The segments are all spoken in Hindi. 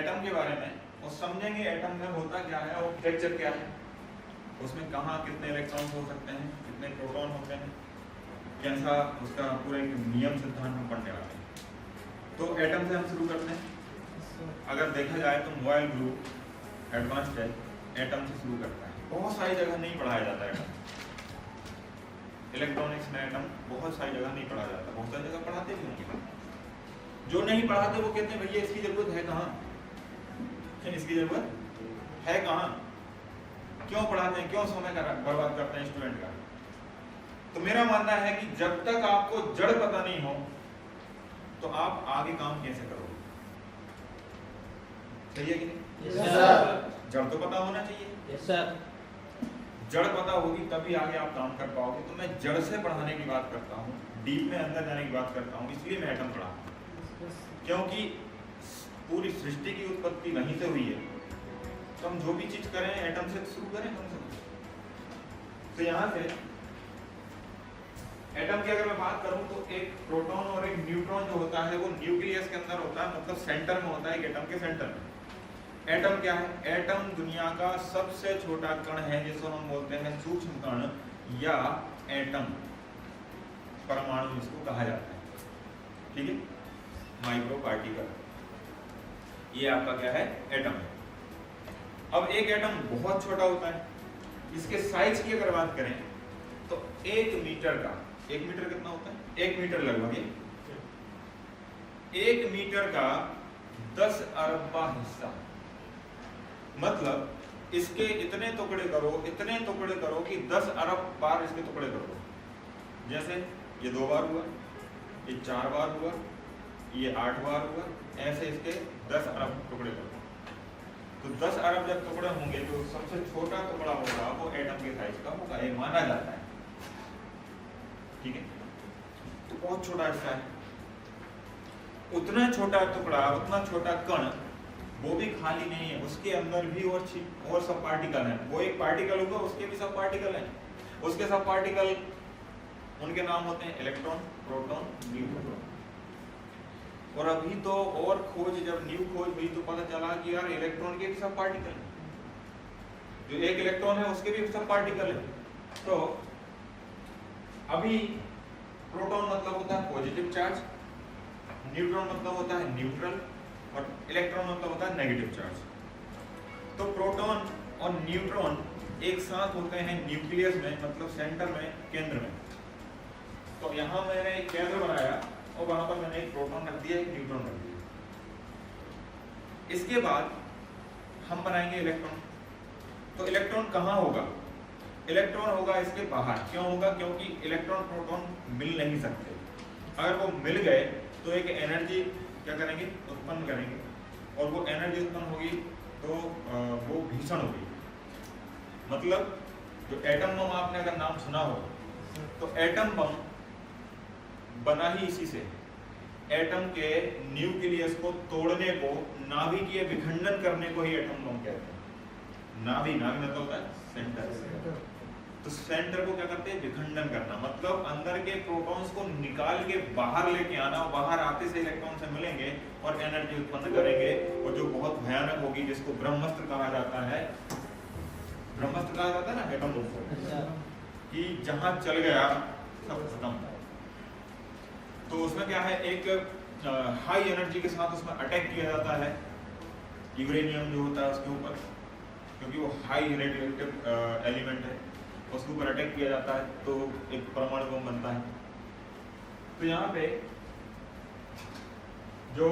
एटम के बारे में और समझेंगे एटम में होता क्या है और स्ट्रक्चर क्या है, उसमें कहाँ कितने इलेक्ट्रॉन हो सकते हैं, कितने प्रोटॉन होते हैं, कैसा उसका पूरा एक नियम सिद्धांत हम पढ़ने वाले हैं। तो एटम से हम शुरू करते हैं। अगर देखा जाए तो मोबाइल ग्रुप एडवांस्ड है, एटम से शुरू करता है। बहुत सारी जगह नहीं पढ़ाया जाता है एटम, इलेक्ट्रॉनिक्स में एटम बहुत सारी जगह नहीं पढ़ाया जाता, बहुत सारी जगह पढ़ाते भी होंगे। जो नहीं पढ़ाते वो कहते हैं भैया इसकी जरूरत है कहाँ, इसकी जरूरत है कहाँ, क्यों पढ़ाते हैं, क्यों समय का बर्बाद करते हैं स्टूडेंट का। तो मेरा मानना है कि जब तक आपको जड़ पता नहीं हो तो आप आगे काम कैसे करोगे, सही है कि नहीं? Yes sir. जड़ तो पता होना चाहिए। Yes sir. जड़ पता होगी तभी आगे आप काम कर पाओगे। तो मैं जड़ से पढ़ाने की बात करता हूँ, डीप में अंदर जाने की बात करता हूँ, इसलिए मैं एटम पढ़ाता हूँ, क्योंकि पूरी सृष्टि की उत्पत्ति वहीं से हुई है। तो हम जो भी चीज करें एटम से शुरू करें कम से कम। तो यहाँ से एटम की अगर मैं बात करूं तो एक प्रोटॉन और एक न्यूट्रॉन जो होता है वो न्यूक्लियस के अंदर होता है, मतलब सेंटर में होता है, एक एटम के सेंटर में। एटम क्या है? एटम दुनिया का सबसे छोटा कण है, जिसको हम बोलते हैं सूक्ष्म कण या एटम, परमाणु जिसको कहा जाता है, ठीक है, माइक्रो पार्टिकल। ये आपका क्या है? एटम है। अब एक एटम बहुत छोटा होता है, इसके साइज की अगर बात करें तो 1 मीटर का, 1 मीटर कितना होता है? 1 मीटर लगभग, 1 मीटर का 10 अरबवां हिस्सा, मतलब इसके इतने टुकड़े करो, इतने टुकड़े करो कि 10 अरब बार इसके टुकड़े करो। जैसे ये 2 बार हुआ, ये 4 बार हुआ, ये 8 बार हुआ, ऐसे इसके 10 अरब टुकड़े करो। तो 10 अरब जब टुकड़े होंगे तो सबसे छोटा टुकड़ा होगा वो एटम के साइज का होगा, ये माना जाता है, ठीक है। तो बहुत छोटा हिस्सा है, उतना छोटा टुकड़ा, उतना छोटा कण, वो भी खाली नहीं है, उसके अंदर भी और सब पार्टिकल हैं। वो एक पार्टिकल होगा, उसके भी सब पार्टिकल हैं, उसके सब पार्टिकल, उनके नाम होते हैं इलेक्ट्रॉन, प्रोटॉन, न्यूट्रॉन। और अभी तो और खोज, जब न्यू खोज हुई तो पता चला कि यार इलेक्ट्रॉन के भी सब पार्टिकल हैं, जो एक इलेक्ट्रॉन है उसके भी सब पार्टिकल हैं। तो अभी प्रोटॉन मतलब होता है पॉजिटिव चार्ज, न्यूट्रॉन मतलब होता है न्यूट्रल, और इलेक्ट्रॉन मतलब होता है नेगेटिव चार्ज। तो प्रोटॉन और न्यूट्रॉन एक साथ होते हैं न्यूक्लियस में, मतलब सेंटर में, केंद्र में। तो यहाँ मैंने एक केंद्र बनाया और वहां पर मैंने एक प्रोटॉन रख दिया, एक न्यूट्रॉन रख दिया। इसके बाद हम बनाएंगे इलेक्ट्रॉन। तो इलेक्ट्रॉन कहाँ होगा? इलेक्ट्रॉन होगा इसके बाहर। क्यों होगा? क्योंकि इलेक्ट्रॉन प्रोटॉन मिल नहीं सकते। अगर वो मिल गए तो एक एनर्जी क्या करेंगे? उत्पन्न करेंगे, और वो एनर्जी उत्पन्न होगी तो वो भीषण होगी। मतलब जो एटम बम, आपने अगर नाम सुना हो तो एटम बम बना ही इसी से। एटम के न्यूक्लियस को तोड़ने को, नाभिकीय विखंडन करने को ही एटम बम कहते हैं। नाभि मतलब होता है सेंटर। तो सेंटर को क्या करते हैं? विखंडन करना, मतलब अंदर के प्रोटॉन्स को निकाल के बाहर लेके आना, बाहर आते से इलेक्ट्रॉन से मिलेंगे और एनर्जी उत्पन्न करेंगे, और जो बहुत भयानक होगी, जिसको ब्रह्मास्त्र कहा जाता है। ब्रह्मास्त्र कहा जाता है ना एटम बम को, कि जहां चल गया सब खत्म। तो उसमें क्या है, एक हाई एनर्जी के साथ उसमें अटैक किया जाता है, यूरेनियम जो होता है उसके ऊपर, क्योंकि वो हाई रेडियोएक्टिव एलिमेंट है, उसके ऊपर अटैक किया जाता है तो एक परमाणु बम बनता है। तो यहाँ पे जो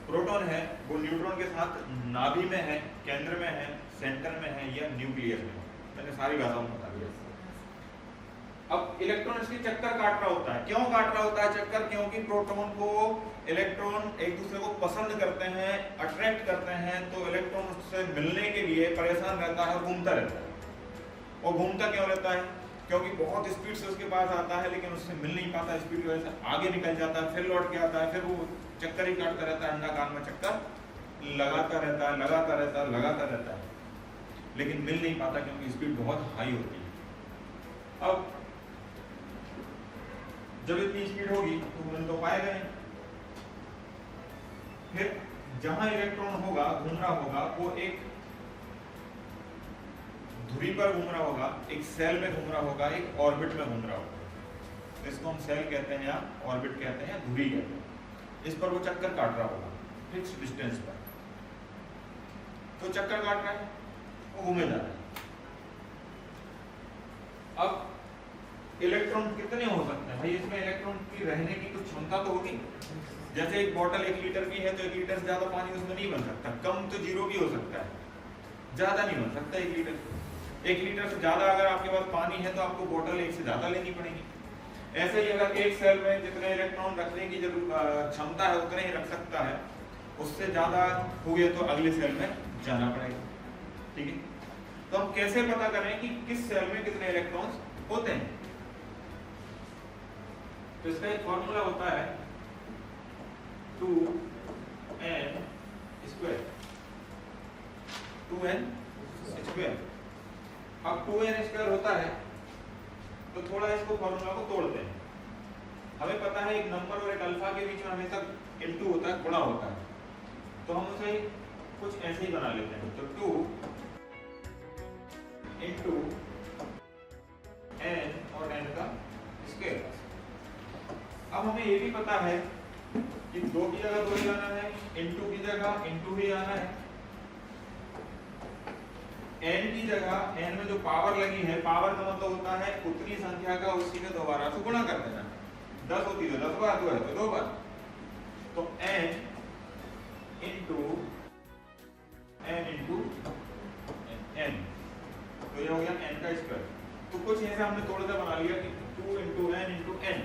प्रोटॉन है वो न्यूट्रॉन के साथ नाभि में है, केंद्र में है, सेंटर में है, या न्यूक्लियस में। मैंने सारी भाषाओं में बता दिया। अब इलेक्ट्रॉन इसकी चक्कर काट रहा होता है। क्यों काट रहा होता है चक्कर? क्योंकि प्रोटॉन को इलेक्ट्रॉन एक दूसरे को पसंद करते हैं, अट्रैक्ट करते हैं, तो इलेक्ट्रॉन उससे मिलने के लिए परेशान रहता है और घूमता रहता है। और घूमता क्यों रहता है? क्योंकि बहुत स्पीड से उसके पास आता है, लेकिन उससे मिल नहीं पाता, स्पीड की वजह से आगे निकल जाता है, फिर लौट के आता है, फिर वो चक्कर ही काटता रहता है, अंडाकार में चक्कर लगाता रहता है, लगाता रहता है, लगाता रहता है, लेकिन मिल नहीं पाता क्योंकि स्पीड बहुत हाई होती है। अब जब इतनी स्पीड होगी तो मिल तो पाएगा नहीं। फिर जहां इलेक्ट्रॉन होगा घूम रहा होगा वो एक धुरी पर घूम रहा होगा, एक सेल में घूम रहा होगा, एक ऑर्बिट में घूम रहा होगा। इसको हम सेल कहते हैं या ऑर्बिट कहते हैं या धुरी कहते हैं। इस पर वो चक्कर काट रहा होगा फिक्स डिस्टेंस पर। तो चक्कर काट रहा है, वो घूमे जा रहा है। अब इलेक्ट्रॉन कितने हो सकते हैं भाई? इसमें इलेक्ट्रॉन की रहने की कुछ क्षमता तो होगी। जैसे एक बोतल 1 लीटर की है तो 1 लीटर से ज्यादा पानी उसमें नहीं बन सकता। कम तो 0 भी हो सकता है, ज्यादा नहीं बन सकता 1 लीटर। 1 लीटर से ज्यादा अगर आपके पास पानी है तो आपको बोतल 1 से ज्यादा लेनी पड़ेगी। ऐसे ही अगर एक सेल में जितने इलेक्ट्रॉन रखने की क्षमता है उतने ही रख सकता है, उससे ज्यादा हुए तो अगले सेल में जाना पड़ेगा। ठीक है, तो हम कैसे पता करें कि किस सेल में कितने इलेक्ट्रॉन्स होते हैं? तो इसका एक फॉर्मूला होता है 2n स्क्वायर। 2n square. अब 2n स्क्वायर होता है तो थोड़ा इसको फॉर्मूला को तोड़ते हैं। हमें पता है एक नंबर और एक अल्फा के बीच में हमेशा इनटू होता है, गुणा होता है। तो हम उसे कुछ ऐसे ही बना लेते हैं। तो 2 इंटू n और n का स्क्वायर। अब हमें ये भी पता है कि 2 की जगह 2 ही आना है, इंटू की जगह इंटू ही आना है, n की जगह n में जो पावर लगी है, पावर का मतलब होता है उतनी संख्या का उसी में दोबारा से गुणा कर देना। 10 होती है 10 बार, 2 है तो 2 बार। तो n into n into n, तो ये हो गया n का स्क्वायर। तो कुछ ऐसे हमने थोड़ा सा बना लिया कि 2 इंटू n इंटू n।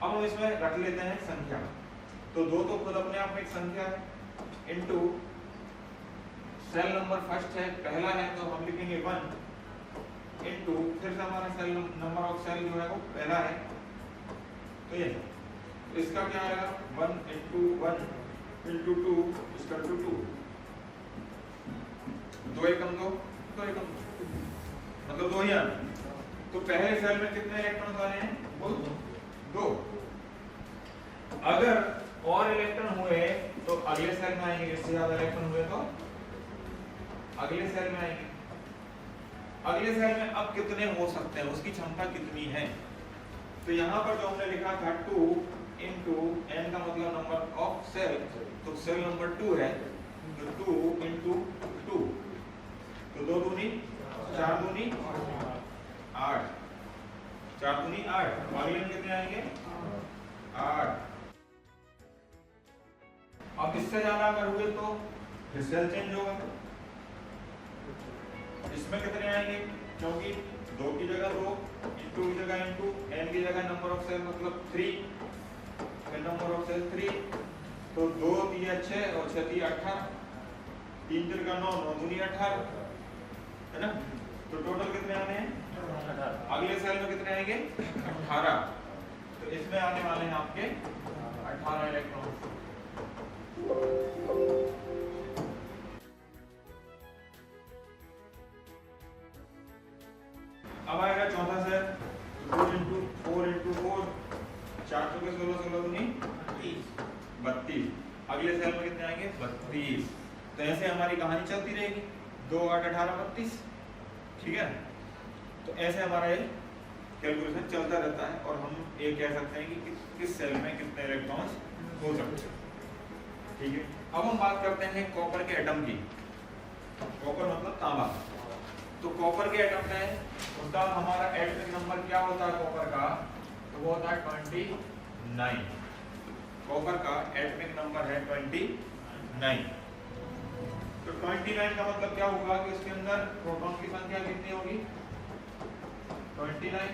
अब हम इसमें रख लेते हैं संख्या। तो 2 तो खुद अपने आप में एक संख्या है, इंटू सेल नंबर फर्स्ट है, पहला है तो हम लिखेंगे 1, इंटू फिर से हमारा सेल नंबर ऑफ सेल जो है वो पहला है तो ये। तो इसका क्या आएगा 1 इंटू 1 इंटू 2 इसका 2 2 एकम 2 2 एकम 2 मतलब 2 ही आने। तो पहले सेल में कितने इलेक्ट्रॉन आने हैं? 2। अगर और इलेक्ट्रॉन हुए तो अगले सेल में आएंगे, इससे ज्यादा इलेक्ट्रॉन हुए तो अगले सेल में आएंगे। अगले सेल में अब कितने हो सकते हैं, उसकी क्षमता कितनी है? तो यहाँ पर जो हमने लिखा था 2 इंटू n का मतलब नंबर ऑफ सेल, तो सेल नंबर 2 है तो 2 इंटू 2 तो 2 दूनी 4 दूनी 8, 4 दूनी 8। अगले में कितने आएंगे? 8। अब इससे ज्यादा अगर हुए तो फिर सेल चेंज होगा। इसमें कितने आएंगे? क्योंकि 2 की जगह 2, इंटू की जगह इंटू, n की जगह नंबर ऑफ सेल मतलब 3, फिर नंबर ऑफ सेल 3, तो 2 3 6 और 6 3 18, 3 3 का 9, 9 दूनी 18 है ना। तो टोटल कितने आने हैं? 18। अगले सेल में कितने आएंगे? 18। तो इसमें आने वाले हैं आपके 18 इलेक्ट्रॉन। अब आएगा चौथा सेल, 2 इंटू 4 इंटू 4, 4 के 16 16 दूनी 32। अगले सेल में कितने आएंगे? 32। तो ऐसे हमारी कहानी चलती रहेगी, 2 8 18 32। ठीक है, तो ऐसे हमारा ये कैलकुलेशन चलता रहता है और हम ये कह सकते हैं कि किस सेल में कितने इलेक्ट्रॉन्स हो सकते हैं। ठीक है, अब हम बात करते हैं कॉपर के एटम की। कॉपर मतलब तांबा। तो कॉपर के एटम में उसका हमारा एटॉमिक नंबर क्या होता है कॉपर का? तो वो होता है 29। कॉपर का एटॉमिक नंबर है 29। तो 29 का मतलब क्या होगा कि उसके अंदर प्रोटॉन की संख्या कितनी होगी? 29।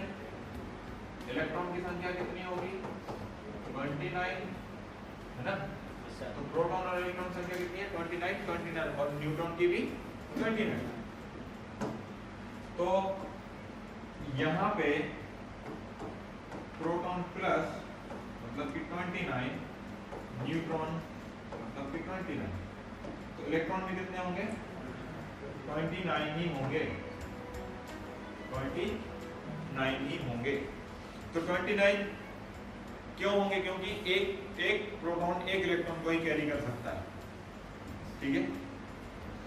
इलेक्ट्रॉन की संख्या कितनी होगी? 29 है ना। तो प्रोटॉन और इलेक्ट्रॉन संख्या कितनी है? 29 29 और न्यूट्रॉन की भी 29। तो यहाँ पे प्रोटॉन प्लस मतलब कि 29, न्यूट्रॉन मतलब कि 29। तो इलेक्ट्रॉन में कितने होंगे? 29 ही होंगे, 29 ही होंगे। तो 29 क्यों होंगे? क्योंकि एक प्रोटॉन एक इलेक्ट्रॉन को ही कैरी कर सकता है। ठीक है,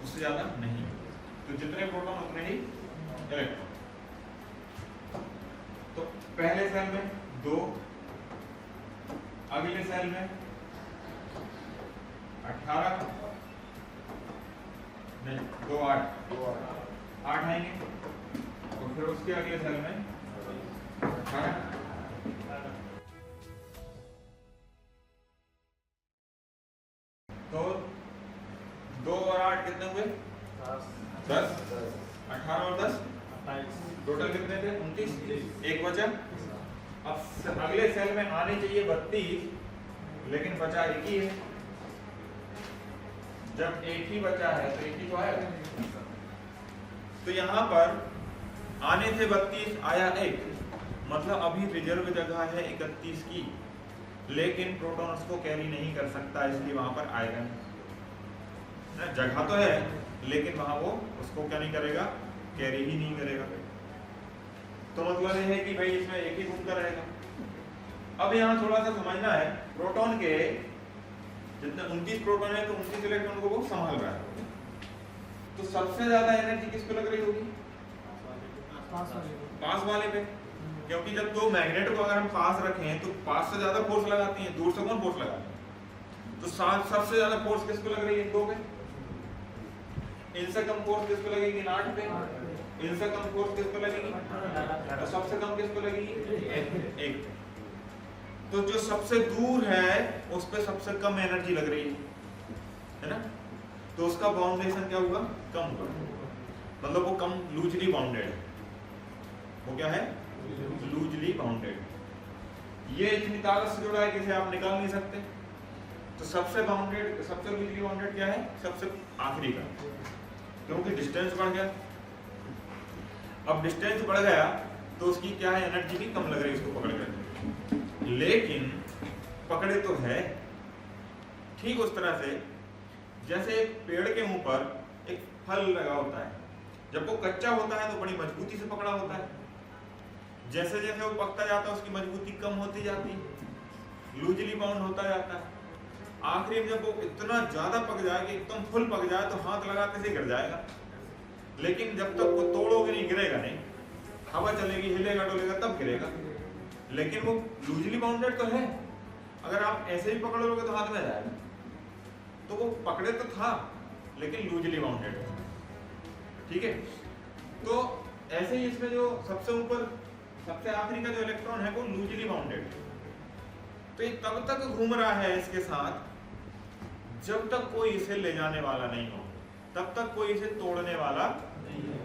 उससे ज्यादा नहीं। तो जितने प्रोटॉन उतने ही इलेक्ट्रॉन। तो पहले सेल में 2, अगले सेल में 18 नहीं 2 8 आएंगे, और फिर उसके अगले सेल में 18। तो 2 और 8 कितने हुए? 10। 18 और 10 टोटल कितने थे? 29। एक बचा। अब अगले सेल में आने चाहिए 32, लेकिन बचा एक ही है। जब एक ही बचा है तो एक ही तो आएगा। तो यहाँ पर आने थे 32, आया 1, मतलब अभी रिजर्व जगह है 31 की, लेकिन प्रोटॉन उसको कैरी नहीं कर सकता, इसलिए वहां पर आएगा नहीं। जगह तो है लेकिन वहां वो उसको क्या नहीं करेगा, कैरी ही नहीं करेगा। तो मतलब ये है कि भाई इसमें एक ही घूमता रहेगा। अब यहाँ थोड़ा सा समझना है, प्रोटॉन के जितने 29 प्रोटॉन है तो 29 इलेक्ट्रॉन को वो संभाल रहा है। तो सबसे ज्यादा एनर्जी किस पे लग रही होगी? पास वाले पे, क्योंकि जब दो मैग्नेट को अगर हम पास रखें तो पास से ज्यादा फोर्स लगाती हैं, दूर से कौन फोर्स लगाता है? तो सबसे ज्यादा फोर्स किस पे लग रही है? 2 पे। इनसे कम फोर्स किस पे लगेगी? 8 पे। इनसे कम फोर्स किस पे लगेगी? तो सबसे कम किस पे लगेगी? 1 पे। तो जो सबसे दूर है उस पे सबसे कम एनर्जी लग रही है ना, तो उसका बाउंडेशन क्या हुआ? कम हुआ, मतलब वो कम लूजली बाउंडेड है। वो क्या है? Loosely bounded. ये इतनी ताकत से जुड़ा है कि इसे आप निकाल नहीं सकते। तो सबसे बाउंडेड, सबसे लूजली बाउंडेड क्या है? सबसे आखिरी का, क्योंकि डिस्टेंस बढ़ गया। अब डिस्टेंस बढ़ गया तो उसकी क्या है? एनर्जी भी कम लग रही है उसको पकड़ कर, लेकिन पकड़े तो है। ठीक उस तरह से जैसे एक पेड़ के मुंह पर एक फल लगा होता है, जब वो कच्चा होता है तो बड़ी मजबूती से पकड़ा होता है, जैसे जैसे वो पकता जाता है उसकी मजबूती कम होती जाती है, लूजली बाउंड होता जाता है। आखिरी में जब वो इतना ज्यादा पक जाए कि एकदम फुल पक जाए तो हाथ लगाते से गिर जाएगा, लेकिन जब तक वो तोड़ोगे नहीं गिरेगा नहीं, हवा चलेगी, हिलेगा डोलेगा तब गिरेगा। लेकिन वो लूजली बाउंडेड तो है, अगर आप ऐसे ही पकड़ लोगे तो हाथ में जाएगा। तो वो पकड़े तो था लेकिन लूजली बाउंडेड है। ठीक है, तो ऐसे ही इसमें जो सबसे ऊपर सबसे आखिरी का जो इलेक्ट्रॉन है वो लूजली बाउंडेड है। तो ये तब तक घूम रहा है इसके साथ जब तक कोई इसे ले जाने वाला नहीं हो, तब तक कोई इसे तोड़ने वाला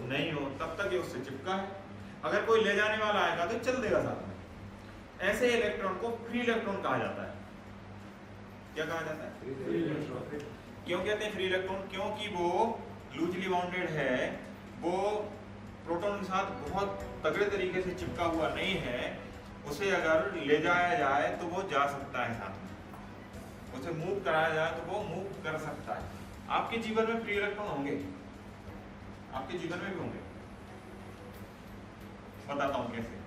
नहीं हो, तब तक ये उससे चिपका है। अगर कोई ले जाने वाला आएगा तो चल देगा साथ में। ऐसे इलेक्ट्रॉन को फ्री इलेक्ट्रॉन कहा जाता है। क्या कहा जाता है? Free electron. क्यों कहते हैं फ्री इलेक्ट्रॉन? क्योंकि वो लूजली बाउंडेड है, वो प्रोटॉन के साथ बहुत तगड़े तरीके से चिपका हुआ नहीं है। उसे अगर ले जाया जाए तो वो जा सकता है साथ में, उसे मूव कराया जाए तो वो मूव कर सकता है। आपके जीवन में फ्री इलेक्ट्रॉन होंगे, आपके जीवन में भी होंगे, बताता हूं कैसे।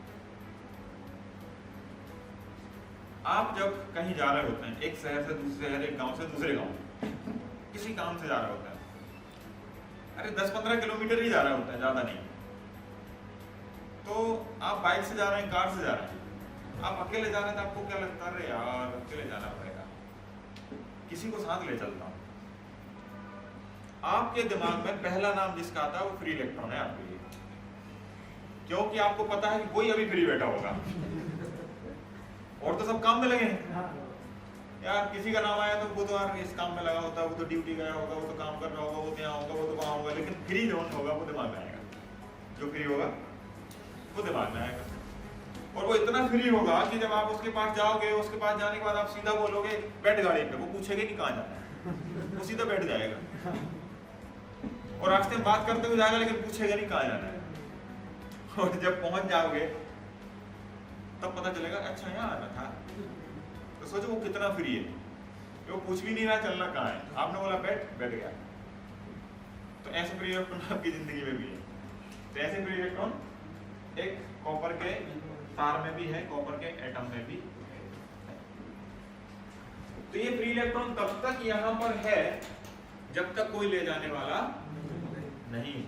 आप जब कहीं जा रहे होते हैं, एक शहर से दूसरे शहर, एक गांव से दूसरे गांव, किसी काम से जा रहे होते हैं, अरे 10-15 किलोमीटर ही जा रहे होते हैं, ज्यादा नहीं। तो आप बाइक से जा रहे हैं, कार से जा रहे हैं, आप अकेले जा रहे हैं तो आपको क्या लगता है? अरे यार अकेले जाना पड़ेगा, किसी को साथ ले चलता हूं। आपके दिमाग में पहला नाम जिसका आता है वो फ्री इलेक्ट्रॉन है आपके लिए, क्योंकि आपको पता है कि कोई अभी फ्री बैठा होगा और तो सब काम में लगे हैं। यार किसी का नाम आया तो वो तो यार इस काम में लगा होता है, वो तो ड्यूटी गया होगा, वो तो काम कर रहा होगा, वो तो यहाँ होगा, वो तो वहाँ होगा, लेकिन फ्री जोन होगा वो दिमाग में आएगा, जो फ्री होगा वो दिमाग में आएगा। और वो इतना फ्री होगा कि जब आप उसके पास जाओगे, उसके पास जाने के बाद आप सीधा बोलोगे बैठ गाड़ी पे, वो पूछेगा कि कहाँ जाना है, वो सीधा बैठ जाएगा और रास्ते में बात करते हुए जाएगा, लेकिन पूछेगा नहीं कहाँ जाना है। और जब पहुंच जाओगे तब पता चलेगा अच्छा यहाँ आना था। तो सोचो वो कितना फ्री है, वो पूछ भी नहीं रहा चलना कहाँ है, आपने बोला बैठ गया। तो ऐसे फ्री इलेक्ट्रॉन आपकी जिंदगी में भी है। तो ऐसे फ्री इलेक्ट्रॉन एक कॉपर के तार में भी है, कॉपर के एटम में भी है। तो ये फ्री इलेक्ट्रॉन तब तक यहाँ पर है जब तक कोई ले जाने वाला नहीं,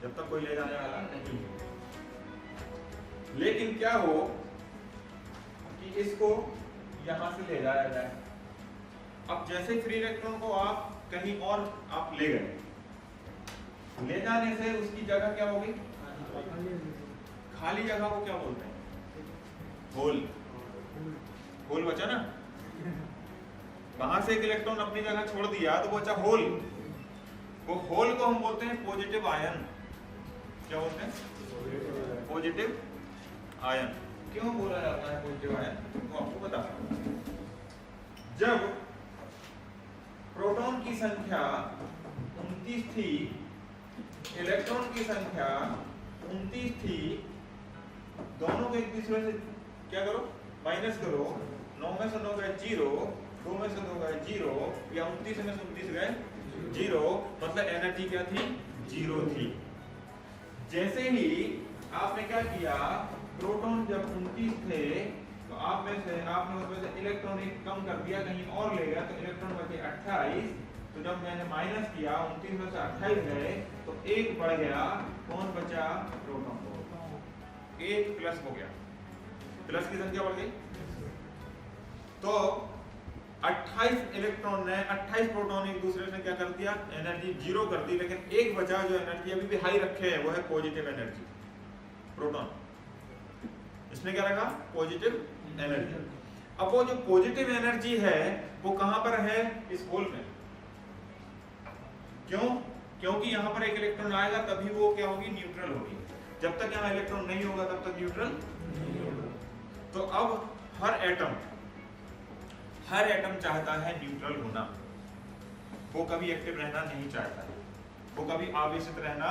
जब तक कोई ले जाने वाला नहीं। लेकिन क्या हो कि इसको यहां से ले जाया जाए। अब जैसे फ्री इलेक्ट्रॉन को आप कहीं और आप ले गए, ले जाने से उसकी जगह क्या होगी, खाली जगह को क्या बोलते हैं, होल। होल बचा ना, वहां से एक इलेक्ट्रॉन अपनी जगह छोड़ दिया तो बचा होल। वो होल को हम बोलते हैं पॉजिटिव आयन। क्या बोलते हैं, पॉजिटिव आयन। क्यों बोला जाता है पॉजिटिव आयन, तो आपको बता, जब प्रोटॉन की संख्या 29 थी, इलेक्ट्रॉन की संख्या 29 थी, दोनों को एक दूसरे से क्या करो, माइनस करो। 9 में से 9 गए 0, 2 में से 2 गए 0, या 29 में से 29 गए 0, मतलब एनर्जी क्या थी, 0 थी। जैसे ही आपने क्या किया, प्रोटॉन जब 29 थे तो आपने उसमें से इलेक्ट्रॉन एक कम कर दिया, कहीं और ले गया, तो इलेक्ट्रॉन बचे 28। तो जब मैंने माइनस किया, 29 में से 28 गए तो एक बढ़ गया, कौन बचा, प्रोटॉन। एक प्लस हो गया, प्लस की संख्या बढ़ गई। तो 28 इलेक्ट्रॉन ने 28 प्रोटॉन एक दूसरे से क्या कर दिया, एनर्जी 0 कर दी। लेकिन एक बचा जो एनर्जी अभी भी हाई रखे है, वो है पॉजिटिव एनर्जी, प्रोटॉन। इसने क्या रखा, पॉजिटिव एनर्जी। अब वो जो पॉजिटिव एनर्जी है वो कहां पर है, इस होल में। क्यों, क्योंकि यहां पर एक इलेक्ट्रॉन आएगा तभी वो क्या होगी, न्यूट्रल होगी। जब तक यहां इलेक्ट्रॉन नहीं होगा तब तक न्यूट्रल नहीं होगा। तो अब हर एटम चाहता है न्यूट्रल होना, वो कभी एक्टिव रहना नहीं चाहता है, वो कभी आवेशित रहना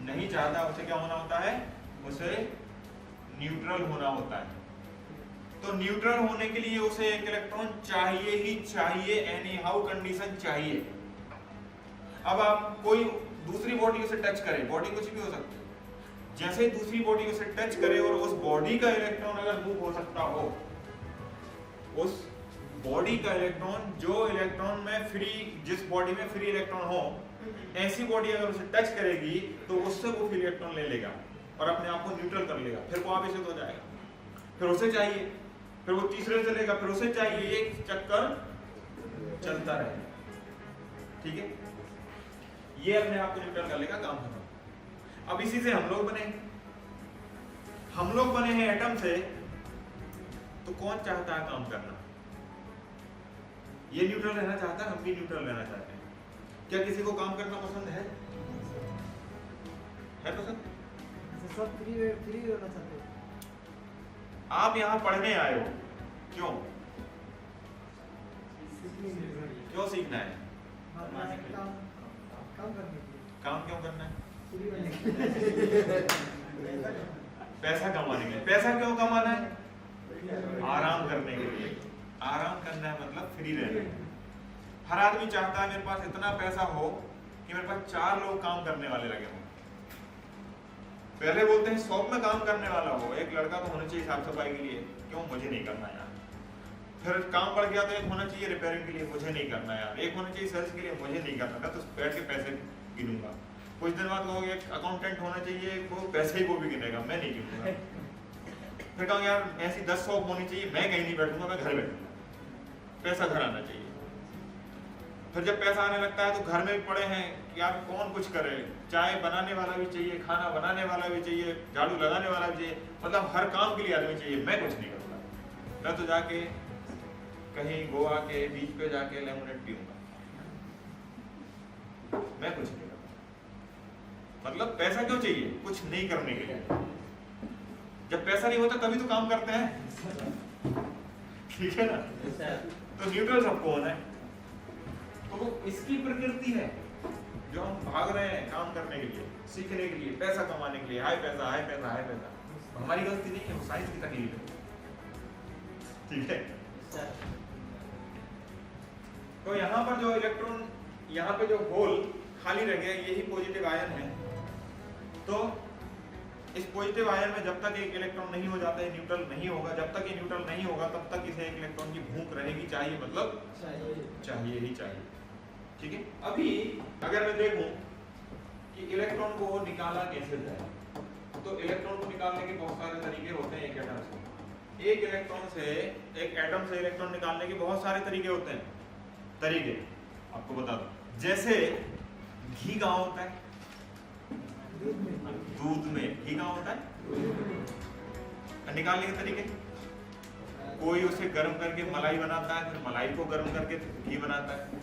नहीं चाहता। उसे क्या होना होता है, उसे न्यूट्रल होना होता है। तो न्यूट्रल होने के लिए उसे एक इलेक्ट्रॉन चाहिए ही चाहिए, एनी हाउ कंडीशन चाहिए। अब आप कोई दूसरी बॉडी उसे टच करे, बॉडी कुछ भी हो सकती है, जैसे दूसरी बॉडी उसे टच करे और उस बॉडी का इलेक्ट्रॉन अगर मूव हो सकता हो, उस बॉडी का इलेक्ट्रॉन, जो इलेक्ट्रॉन में फ्री, जिस बॉडी में फ्री इलेक्ट्रॉन हो, ऐसी बॉडी अगर उसे टच करेगी तो उससे वो फ्री इलेक्ट्रॉन ले लेगा और अपने आप को न्यूट्रल कर लेगा। फिर वो आवेशित हो जाएगा, फिर उसे चाहिए, फिर वो तीसरे से लेगा, फिर उसे चाहिए, एक चक्कर चलता रहेगा। ठीक है, ये अपने आप को न्यूट्रल कर लेगा, काम खत्म। अब इसी से हम लोग बने हैं एटम से। तो कौन चाहता है काम करना, ये न्यूट्रल रहना चाहता है, हम भी न्यूट्रल रहना चाहते हैं। क्या किसी को काम करना पसंद है पसंद? सब फ्री रहना चाहते हैं। आप यहाँ पढ़ने आए हो, क्यों सीखना है, काम क्यों करना है, पैसा कमाने के लिए। पैसा क्यों कमाना है, आराम करने के लिए। आराम करना है मतलब फ्री रहना। हर आदमी चाहता है मेरे पास इतना पैसा हो कि मेरे पास 4 लोग काम करने वाले लगे हों। पहले बोलते हैं शॉप में काम करने वाला हो, एक लड़का तो होना चाहिए साफ सफाई के लिए, क्यों, मुझे नहीं करना यार। फिर काम बढ़ गया तो एक होना चाहिए रिपेयरिंग के लिए, मुझे नहीं करना यार। एक होना चाहिए सेल्स के लिए, मुझे नहीं करना, तो बैठ के पैसे गिनूंगा। कुछ दिन बाद कहोगे एक अकाउंटेंट होना चाहिए, वो पैसे ही वो भी गिनेगा, मैं नहीं गिनूंगा। फिर कहूँगा यार ऐसी 10 शॉप होनी चाहिए, मैं कहीं नहीं बैठूंगा, मैं घर बैठूंगा, पैसा घर आना चाहिए। फिर जब पैसा आने लगता है तो घर में भी पड़े हैं कि यार कौन कुछ करे, चाय बनाने वाला भी चाहिए, खाना बनाने वाला भी चाहिए, झाड़ू लगाने वाला भी चाहिए, मतलब हर काम के लिए आदमी चाहिए। मैं कुछ नहीं करूँगा, मैं तो जाके कहीं गोवा के बीच पे जाके लेमोनेड पीऊंगा, मैं कुछ नहीं करूँगा। मतलब पैसा क्यों चाहिए, कुछ नहीं करने के लिए। जब पैसा नहीं होता तभी तो काम करते हैं, ठीक है ना। तो न्यूट्रल सबको होना है। तो वो इसकी प्रकृति है जो हम भाग रहे हैं काम करने के लिए, सीखने के लिए, पैसा कमाने के लिए, हाय पैसा हाय पैसा हाय पैसा। हमारी गलती नहीं है, वो साइंस की तकलीफ है, ठीक है। तो यहाँ पर जो इलेक्ट्रॉन, यहाँ पे जो होल खाली रह गया, यही पॉजिटिव आयन है। तो इस पॉजिटिव आयन में जब तक एक इलेक्ट्रॉन नहीं हो जाता है, न्यूट्रल नहीं होगा। जब तक ये न्यूट्रल नहीं होगा तब तक इसे एक इलेक्ट्रॉन की भूख रहेगी, चाहिए मतलब चाहिए ही चाहिए। ठीक है। अभी अगर मैं देखूं कि इलेक्ट्रॉन को निकाला कैसे जाए, तो इलेक्ट्रॉन को निकालने के बहुत सारे तरीके होते हैं। एक एटम से एक एटम से इलेक्ट्रॉन निकालने के बहुत सारे तरीके होते हैं। तरीके आपको बता दूं, जैसे घी कहाँ होता है? दूध में। घी कहाँ होता है? निकालने के तरीके, कोई उसे गर्म करके मलाई बनाता है, फिर मलाई को गर्म करके घी बनाता है।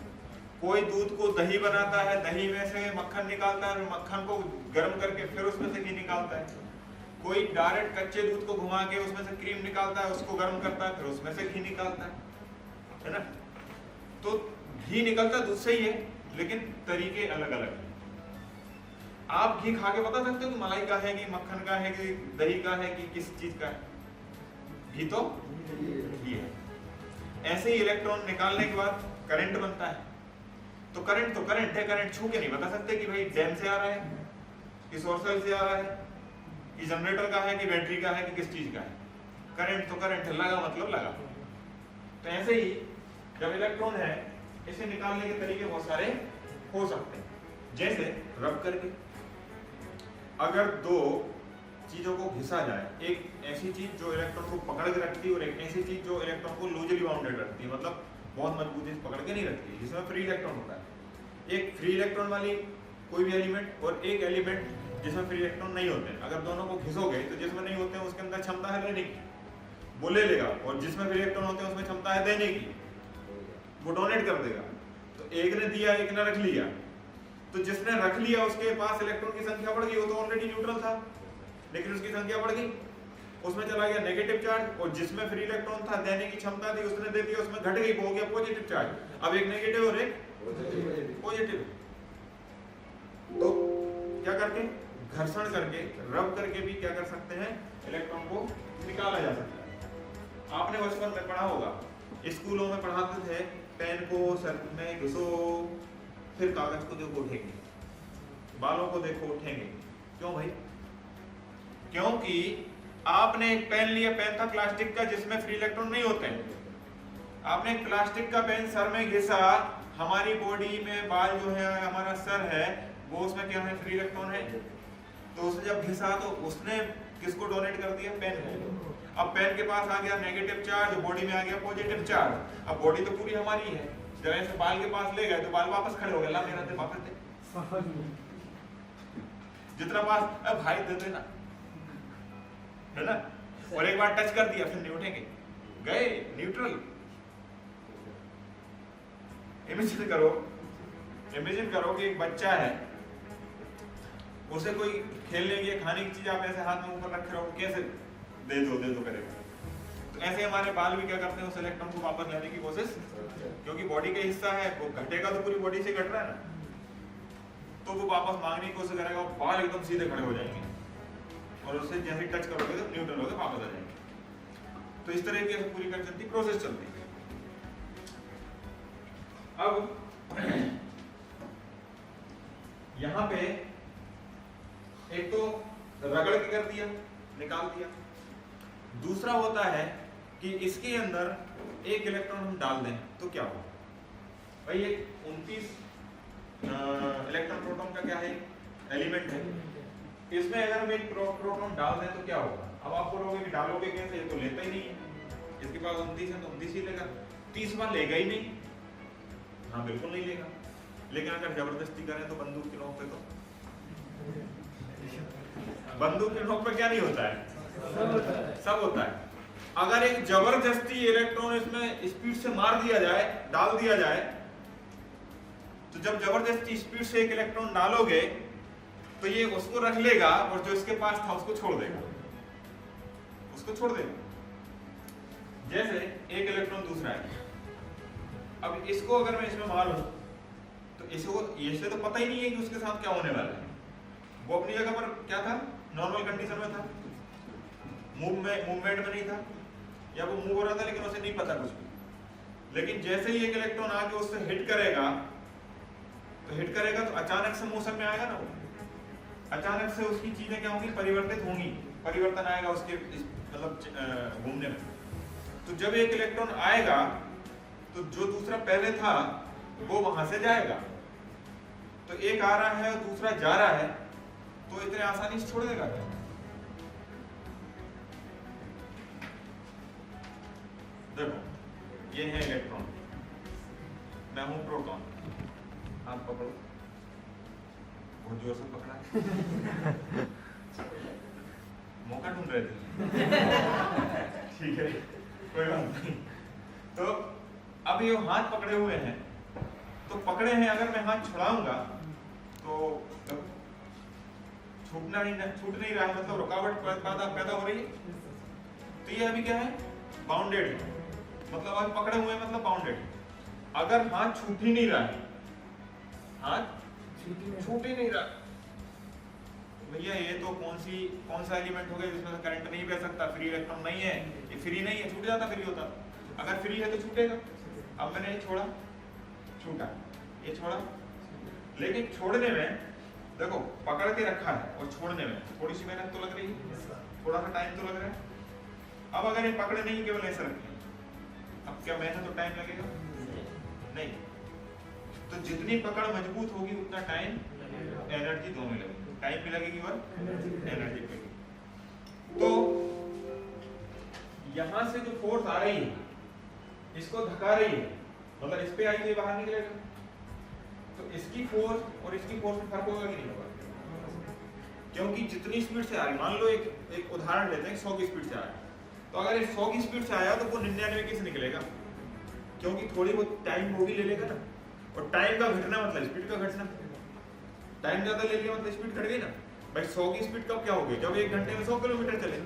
कोई दूध को दही बनाता है, दही में से मक्खन निकालता है, मक्खन को गर्म करके फिर उसमें से घी निकालता है। कोई डायरेक्ट कच्चे दूध को घुमा के उसमें से क्रीम निकालता है, उसको गर्म करता है, फिर उसमें से घी निकालता है ना। तो घी निकलता दूध से ही है, लेकिन तरीके अलग अलग हैं। आप घी खा के बता सकते हो कि मलाई का है कि मक्खन का है कि दही का है कि किस चीज का है? घी तो घी है। ऐसे ही इलेक्ट्रॉन निकालने के बाद करंट बनता है। तो करंट है, करंट छू के नहीं बता सकते कि भाई डैम से आ रहा है कि सोर्स सेल से आ रहा है कि जनरेटर का है कि बैटरी का है कि किस चीज का है। करंट तो करंट है, लगा मतलब लगा। तो ऐसे ही जब इलेक्ट्रॉन है, इसे निकालने के तरीके बहुत सारे हो सकते हैं। जैसे रब करके, अगर दो चीजों को घिसा जाए, एक ऐसी चीज जो इलेक्ट्रॉन को पकड़ के रखती है और एक ऐसी चीज जो इलेक्ट्रॉन को लूजली बाउंडेड रखती है, मतलब बहुत मजबूती से पकड़ के नहीं रखती, जिसमें फ्री इलेक्ट्रॉन होता है। एक फ्री इलेक्ट्रॉन वाली कोई भी एलिमेंट और एक एलिमेंट जिसमें फ्री इलेक्ट्रॉन नहीं होते हैं, अगर दोनों को घिसोगे तो जिसमें नहीं होते हैं उसके अंदर क्षमता है लेने की, वो ले लेगा, और जिसमें फ्री इलेक्ट्रॉन होते हैं उसमें क्षमता है देने की, वो डोनेट कर देगा। तो एक ने दिया, एक ने रख लिया। तो जिसने रख लिया उसके पास इलेक्ट्रॉन की संख्या बढ़ गई, वो तो ऑलरेडी न्यूट्रल था, लेकिन उसकी संख्या बढ़ गई, उसमें चला गया नेगेटिव चार्ज, और जिसमें फ्री इलेक्ट्रॉन था, देने की क्षमता थी, उसने दे दिया, उसमें घट गई, हो गया पॉजिटिव चार्ज। अब एक नेगेटिव और एक पॉजिटिव। तो क्या करके, घर्षण करके, रब करके भी क्या कर सकते हैं, इलेक्ट्रॉन को निकाला जा सकता है। आपने बचपन में पढ़ा होगा, स्कूलों में पढ़ाते थे, पेन को सर में घुसो, फिर कागज को देखो उठेंगे, बालों को देखो उठेंगे। क्यों भाई? क्योंकि आपने एक पेन लिया, पेन था प्लास्टिक का जिसमें फ्री इलेक्ट्रॉन नहीं होते हैं। आपने एक प्लास्टिक का पेन सर में घिसा, हमारी बॉडी में बाल जो है, हमारा सर है, वो उसमें क्या है, फ्री इलेक्ट्रॉन है। तो उसने जब घिसा तो उसने किसको डोनेट कर दिया, पेन को। अब पेन के पास आ गया नेगेटिव चार्ज, बॉडी में आ गया पॉजिटिव चार्ज। अब बॉडी तो पूरी हमारी है, जब ऐसे बाल के पास ले गए तो बाल वापस खड़े हो गए, ला मेरा दे, वापस दे, जितना पास, अब भाई दे देना, है ना। और एक बार टच कर दिया फिर नहीं उठेंगे, गए न्यूट्रल। इमेजिन करो कि एक बच्चा है, उसे कोई खेलने की खाने की चीज आप ऐसे हाथ में ऊपर रखे रहो, कैसे दे दो करेगा। तो ऐसे हमारे बाल भी क्या करते हैं, उस इलेक्ट्रॉन को वापस लेने की कोशिश, क्योंकि बॉडी का हिस्सा है, वो घटेगा तो पूरी बॉडी से घट रहा है ना, तो वो वापस मांगने की कोशिश करेगा, बाल एकदम सीधे खड़े हो जाएंगे, और उससे जैसे टच करोगे तो न्यूट्रल होकर वापस आ जाएंगे। तो इस तरह की पूरी कंडीशन की प्रोसेस चलती है। अब यहां पे एक तो रगड़ के कर दिया, निकाल दिया। दूसरा होता है कि इसके अंदर एक इलेक्ट्रॉन हम डाल दें तो क्या होगा भाई, ये 29 इलेक्ट्रॉन प्रोटॉन का क्या है, एलिमेंट है। इसमें अगर हम एक प्रोटॉन डाल दें तो क्या होगा। अब आप बोलोगे कि डालोगे कैसे, ये तो लेता ही नहीं है, इसके पास 29 है तो 29 ही लेगा, 30वां लेगा ही नहीं। हाँ बिल्कुल नहीं लेगा। लेकिन अगर जबरदस्ती करें तो बंदूक की नोक पे, तो बंदूक की नोक पे क्या नहीं होता है, सब होता है। अगर एक जबरदस्ती इलेक्ट्रॉन इसमें स्पीड से मार दिया जाए, डाल दिया जाए, तो जब जबरदस्ती स्पीड से एक इलेक्ट्रॉन डालोगे तो ये उसको रख लेगा, और जो इसके पास था उसको छोड़ देगा, उसको छोड़ देगा। जैसे एक इलेक्ट्रॉन दूसरा है, अब इसको अगर मैं इसमें मारूं तो इसको, इससे तो पता ही नहीं है कि उसके साथ क्या होने वाला है। वो अपनी जगह पर क्या था, नॉर्मल कंडीशन में था, मूवमेंट में नहीं था, या वो मूव हो रहा था लेकिन उसे नहीं पता कुछ भी। लेकिन जैसे ही एक इलेक्ट्रॉन आके उससे हिट करेगा तो अचानक से मोशन में आएगा ना, वो अचानक से उसकी चीजें क्या होंगी, परिवर्तित होंगी, परिवर्तन आएगा उसके मतलब घूमने में। तो जब एक इलेक्ट्रॉन आएगा तो जो दूसरा पहले था वो वहां से जाएगा। तो एक आ रहा है और दूसरा जा रहा है, तो इतने आसानी से छोड़ देगा क्या? देखो ये है इलेक्ट्रॉन, मैं हूं प्रोटॉन, आप पकड़ो, बहुत जोर से पकड़ा है। मौका ढूंढ रहे थे। ठीक है, कोई बात नहीं। तो अब ये हाथ पकड़े हुए हैं, तो पकड़े हैं, अगर मैं हाथ छुड़ाऊंगा तो छूट नहीं रहा है, मतलब रुकावट पैदा हो रही है। तो ये अभी क्या है, बाउंडेड है, मतलब अभी पकड़े हुए हैं, मतलब बाउंडेड है। अगर हाथ छूट ही नहीं रहा है, हाथ छूट ही नहीं रहा, भैया ये तो कौन सा एलिमेंट हो गया जिसमें से करंट नहीं बह सकता, फ्री इलेक्ट्रॉन नहीं है, ये फ्री नहीं है, छूट जाता फ्री होता। अगर फ्री है तो छूटेगा। अब मैंने ये छोड़ा, छूटा, ये छोड़ा, लेकिन छोड़ने में देखो पकड़ के रखा है और छोड़ने में थोड़ी सी मेहनत तो लग रही है, थोड़ा सा टाइम तो लग रहा है। अब अगर ये पकड़े नहीं, केवल ऐसा रखें, अब क्या मेहनत और टाइम लगेगा? नहीं। तो जितनी पकड़ मजबूत होगी उतना टाइम, एनर्जी दोनों लगेगी, टाइम भी लगेगी और एनर्जी भी लगेगी। तो यहां से जो फोर्स आ रही है, इसको धक्का रही है, मतलब इस पे आई तो ये बाहर निकलेगा, तो इसकी फोर्स और इसकी फोर्स में फर्क होगा कि नहीं होगा? क्योंकि जितनी स्पीड से आ रही, मान लो एक उदाहरण लेते हैं, 100 की स्पीड से आ रहा है, तो अगर ये 100 की स्पीड से आया तो वो 99 की से निकलेगा, क्योंकि थोड़ी बहुत टाइम वो भी ले लेगा ना। और टाइम का घटना मतलब स्पीड का घटना, टाइम ज्यादा ले लिया मतलब स्पीड घट गई ना। भाई 100 की स्पीड कब क्या हो गई, जब 1 घंटे में 100 किलोमीटर चले।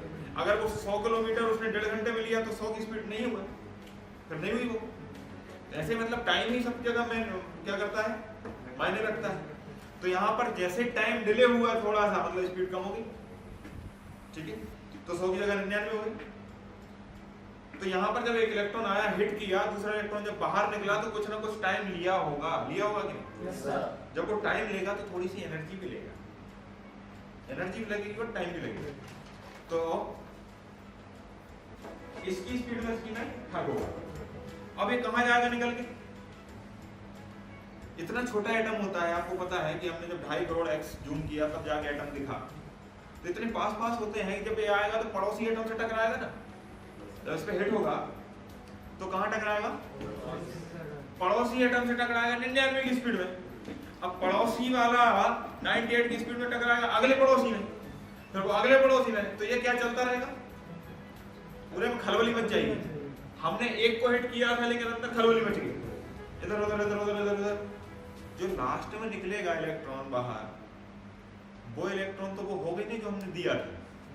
अगर वो 100 किलोमीटर उसने 1.5 घंटे में लिया तो 100 की स्पीड नहीं हुआ, फिर नहीं हुई वो। ऐसे मतलब टाइम ही सब जगह में क्या करता है, मायने रखता है। तो यहाँ पर जैसे टाइम डिले हुआ थोड़ा सा, मतलब स्पीड कम होगी, ठीक है, तो 100 की जगह 99 हो गई। तो यहाँ पर जब एक इलेक्ट्रॉन आया, हिट किया, दूसरा इलेक्ट्रॉन जब बाहर निकला तो कुछ ना कुछ टाइम लिया होगा कि नहीं? Yes, sir. जब वो टाइम लेगा तो थोड़ी सी एनर्जी भी लेगा, एनर्जी भी लगेगी और टाइम भी लगेगा। तो इसकी स्पीड में इसकी में भाग होगा। अब ये कहाँ जाएगा निकल के? इतना छोटा एटम होता है, आपको पता है कि हमने जब 2.5 करोड़ एक्स जूम किया तब जाके एटम दिखा। तो इतने पास होते हैं कि जब ये आएगा तो पड़ोसी एटम से टकराएगा ना, जब इस पे हिट होगा तो कहाँ टकराएगा? पड़ोसी एटम से टकराएगा 99 की स्पीड में। अब पड़ोसी वाला 98 की स्पीड में टकराएगा अगले पड़ोसी में, फिर वो अगले पड़ोसी में, तो ये क्या चलता रहेगा, पूरे में खलबली मच जाएगी। हमने एक को हिट किया था लेकिन अंदर खलबली मच गई, इधर उधर इधर उधर इधर उधर। जो लास्ट में निकलेगा इलेक्ट्रॉन बाहर, वो इलेक्ट्रॉन तो वो हो गई नहीं जो हमने दिया था।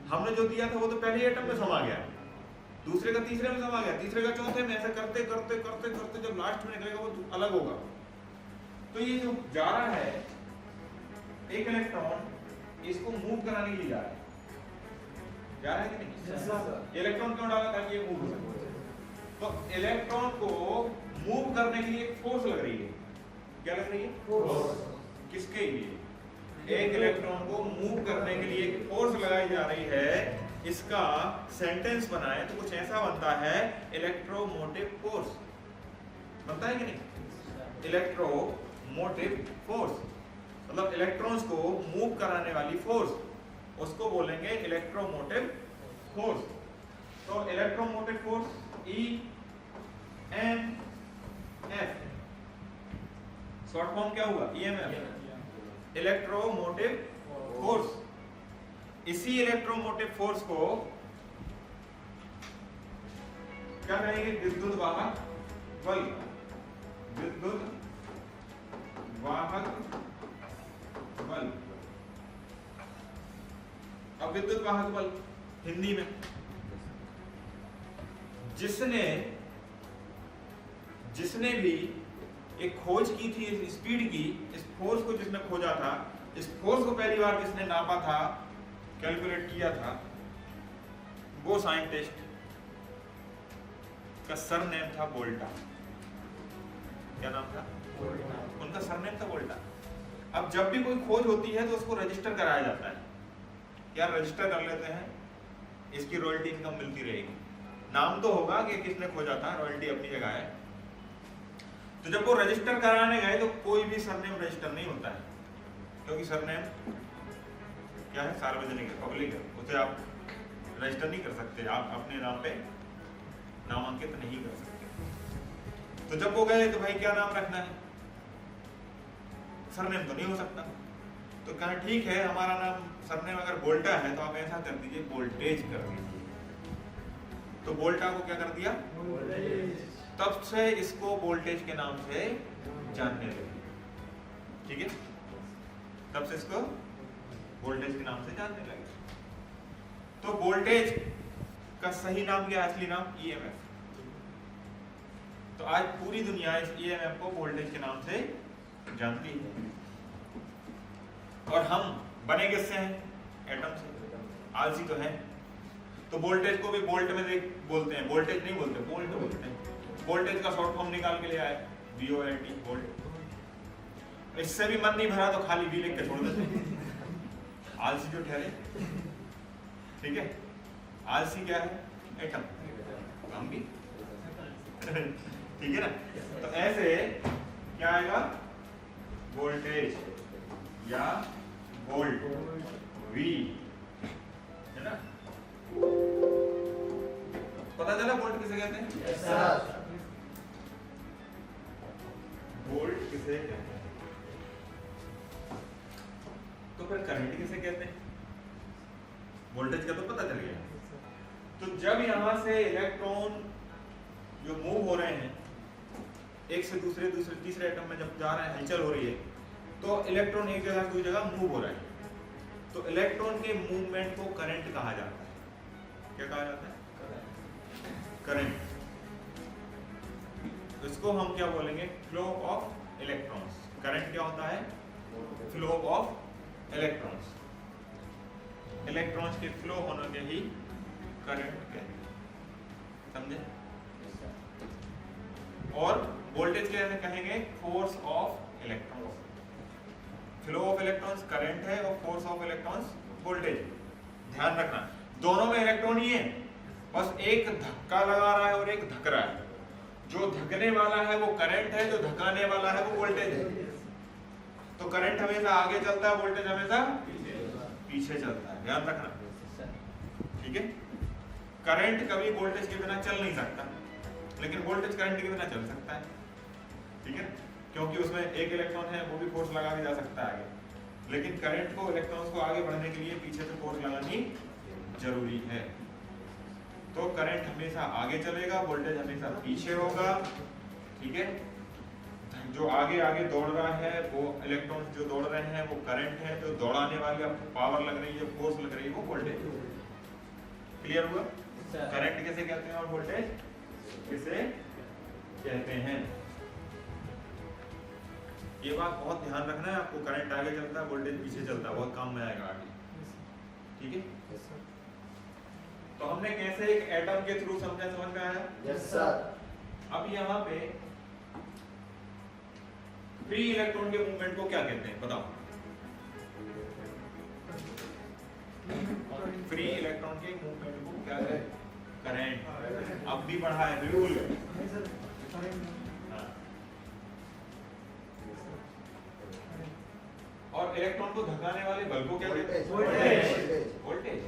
हमने जो दिया था वो तो पहले एटम में समा गया, दूसरे का तीसरे में समा गया, तीसरे का चौथे में, ऐसे करते करते करते करते जब लास्ट में निकलेगा वो अलग होगा। तो ये जो जा रहा है एक इलेक्ट्रॉन, इसको मूव कराने के लिए जा रहा है, जा रहा है कि नहीं? Yes, sir. इलेक्ट्रॉन क्यों डाला? ताकि ये मूव हो सके। तो इलेक्ट्रॉन को मूव करने के लिए एक फोर्स लग रही है। क्या लग रही है? Force. किसके लिए? एक इलेक्ट्रॉन को मूव करने के लिए एक फोर्स लगाई जा रही है। इसका सेंटेंस बनाए तो कुछ ऐसा बनता है, इलेक्ट्रोमोटिव फोर्स बनता है कि नहीं? इलेक्ट्रोमोटिव फोर्स मतलब इलेक्ट्रॉन्स को मूव कराने वाली फोर्स, उसको बोलेंगे इलेक्ट्रोमोटिव फोर्स। तो electromotive force EMF, short form क्या हुआ? EMF, electromotive force. इसी इलेक्ट्रोमोटिव फोर्स को क्या कहेंगे? विद्युत वाहक बल। विद्युत वाहक बल। अब विद्युत वाहक बल हिंदी में, जिसने भी एक खोज की थी इस स्पीड की, इस फोर्स को जिसने खोजा था, इस फोर्स को पहली बार जिसने नापा था, कैलकुलेट किया था, वो साइंटिस्ट का सरनेम था वोल्टा। क्या नाम था? उनका सरनेम था वोल्टा। अब जब भी कोई खोज होती है तो उसको रजिस्टर कराया जाता है, यार रजिस्टर कर लेते हैं, इसकी रॉयल्टी इनकम मिलती रहेगी। नाम तो होगा कि किसने खोजा था, रॉयल्टी अपनी जगह है। तो जब वो रजिस्टर कराने गए तो कोई भी सरनेम रजिस्टर नहीं होता है, क्योंकि सरनेम क्या है, सार्वजनिक है, पब्लिक है, उसे आप रजिस्टर नहीं कर सकते, आप अपने नाम पे नामांकित नहीं कर सकते। तो जब वो गए तो भाई क्या नाम रखना है, सरनेम तो नहीं हो सकता। तो कहा ठीक है, हमारा नाम सरनेम अगर बोल्टा है तो आप ऐसा कर दीजिए, वोल्टेज कर दीजिए। तो बोल्टा को क्या कर दिया, तब से इसको वोल्टेज के नाम से जानने लगे। ठीक है, तब से इसको वोल्टेज के नाम से जानने लगे। तो वोल्टेज का सही नाम क्या है, असली नाम ईएमएफ। तो आज पूरी दुनिया इस ईएमएफ को वोल्टेज के नाम से जानती है। और हम बने किससे हैं, एटम से, आलसी तो है। तो वोल्टेज को भी वोल्ट में बोलते हैं, वोल्टेज नहीं बोलते, वोल्ट बोलते हैं। वोल्टेज का शॉर्ट फॉर्म निकाल के ले आए, VOLT, वोल्ट। इससे भी मन नहीं भरा तो खाली V लिख के छोड़ देते, आलसी जो ठहरे। ठीक है, आलसी क्या है, एटम, हम भी ठीक है ना। तो ऐसे क्या आएगा, वोल्टेज या वोल्ट, V, है ना। पता चला वोल्ट किसे कहते हैं, यस सर। वोल्ट किसे कहते हैं। तो फिर करंट किसे कहते हैं, वोल्टेज का तो पता चल गया। तो जब यहां से इलेक्ट्रॉन जो मूव हो रहे हैं एक से दूसरे तीसरे एटम में जब जा रहे हैं, हलचल हो रही है, तो इलेक्ट्रॉन एक जगह से दूसरी जगह मूव हो रहा है। तो इलेक्ट्रॉन के मूवमेंट को करंट कहा जाता है। क्या कहा जाता है, करंट। इसको हम क्या बोलेंगे, फ्लो ऑफ इलेक्ट्रॉन्स। करंट क्या होता है, फ्लो ऑफ इलेक्ट्रॉन्स। इलेक्ट्रॉन्स के फ्लो होने के ही करंट कहते हैं, समझे। और वोल्टेज कैसे कहेंगे, force of electrons. Flow of electrons current है और फोर्स ऑफ इलेक्ट्रॉन्स वोल्टेज। ध्यान रखना, दोनों में इलेक्ट्रॉन ही है, बस एक धक्का लगा रहा है और एक धक रहा है। जो धकने वाला है वो करंट है, जो धकाने वाला है वो वोल्टेज है। तो करंट हमेशा आगे चलता है, वोल्टेज हमेशा पीछे चलता है, ध्यान रखना। ठीक है, करंट कभी वोल्टेज के बिना चल नहीं सकता, लेकिन वोल्टेज करंट के बिना चल सकता है। ठीक है, क्योंकि उसमें एक इलेक्ट्रॉन है, वो भी फोर्स लगा के जा सकता है आगे। लेकिन करंट को, इलेक्ट्रॉन्स को आगे बढ़ने के लिए पीछे से फोर्स लगानी जरूरी है। तो करंट हमेशा आगे चलेगा, वोल्टेज हमेशा पीछे होगा। ठीक है, जो आगे आगे दौड़ रहा है वो इलेक्ट्रॉन्स जो दौड़ रहे हैं वो करंट है, जो दौड़ाने वाली पावर लग रही है, फोर्स लग रही है, वो वोल्टेज। क्लियर हुआ, करंट किसे कहते हैं और वोल्टेज किसे कहते हैं। ये बात बहुत ध्यान रखना है आपको, करंट आगे चलता है, वोल्टेज पीछे चलता है, बहुत काम में आएगा आगे। ठीक है, तो हमने कैसे एक एटम के थ्रू समझा, समझ में आया। Yes sir. अब यहाँ पे फ्री इलेक्ट्रॉन के मूवमेंट को क्या कहते हैं, बताओ। फ्री इलेक्ट्रॉन के मूवमेंट को क्या कहते हैं, करंट। अब भी बढ़ा है, बिल्कुल। हाँ। और इलेक्ट्रॉन को धकाने वाले बल को क्या कहते हैं, वोल्टेज। वोल्टेज।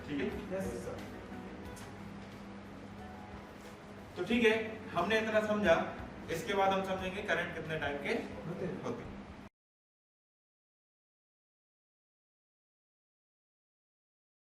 ठीक है, तो ठीक है, हमने इतना समझा। इसके बाद हम समझेंगे करंट कितने टाइप के होते हैं।